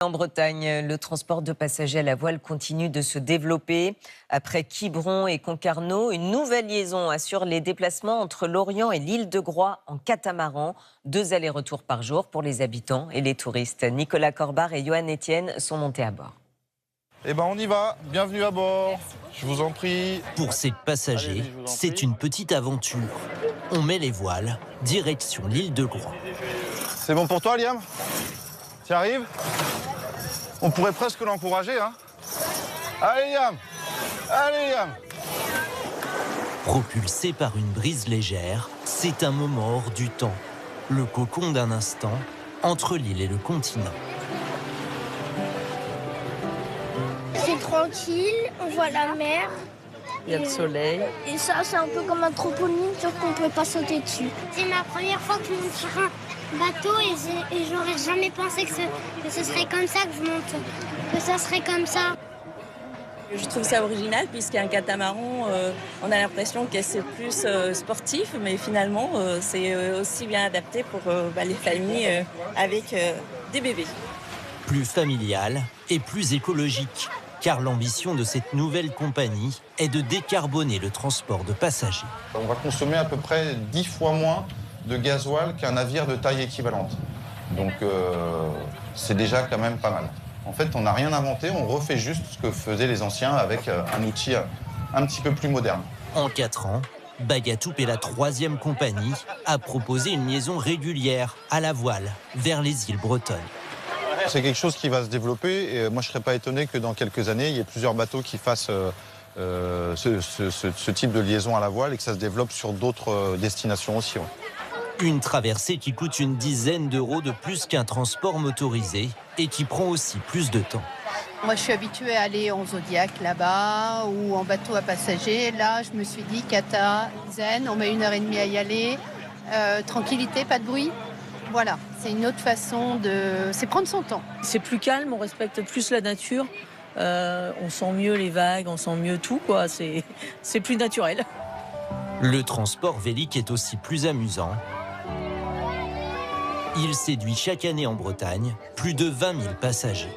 En Bretagne, le transport de passagers à la voile continue de se développer. Après Quiberon et Concarneau, une nouvelle liaison assure les déplacements entre Lorient et l'île de Groix en catamaran. 2 allers-retours par jour pour les habitants et les touristes. Nicolas Corbar et Johan Etienne sont montés à bord. Eh ben on y va, bienvenue à bord, je vous en prie. Pour ces passagers, c'est une petite aventure. On met les voiles, direction l'île de Groix. C'est bon pour toi Liam? Tu arrives? On pourrait presque l'encourager, hein? Allez Liam! Allez Liam! Propulsé par une brise légère, c'est un moment hors du temps. Le cocon d'un instant entre l'île et le continent. C'est tranquille, on voit la mer. Il y a le soleil. Et ça, c'est un peu comme un trampoline, sauf qu'on ne peut pas sauter dessus. C'est ma première fois que je monte sur un bateau et j'aurais jamais pensé que ce serait comme ça que je monte, que ça serait comme ça. Je trouve ça original puisqu'un catamaran, on a l'impression que c'est plus sportif, mais finalement c'est aussi bien adapté pour les familles avec des bébés. Plus familial et plus écologique, car l'ambition de cette nouvelle compagnie est de décarboner le transport de passagers. On va consommer à peu près 10 fois moins de gasoil qu'un navire de taille équivalente. Donc c'est déjà quand même pas mal. En fait, on n'a rien inventé, on refait juste ce que faisaient les anciens avec un outil un petit peu plus moderne. En 4 ans, Bagatoup est la 3e compagnie à proposer une liaison régulière à la voile vers les îles bretonnes. C'est quelque chose qui va se développer et moi je ne serais pas étonné que dans quelques années, il y ait plusieurs bateaux qui fassent ce type de liaison à la voile et que ça se développe sur d'autres destinations aussi. Ouais. Une traversée qui coûte une dizaine d'euros de plus qu'un transport motorisé et qui prend aussi plus de temps. Moi, je suis habituée à aller en Zodiac là-bas ou en bateau à passagers. Là, je me suis dit, Kata, zen, on met 1h30 à y aller. Tranquillité, pas de bruit. Voilà, c'est une autre façon de... C'est prendre son temps. C'est plus calme, on respecte plus la nature, on sent mieux les vagues, on sent mieux tout, quoi. C'est plus naturel. Le transport vélique est aussi plus amusant. Il séduit chaque année en Bretagne plus de 20 000 passagers.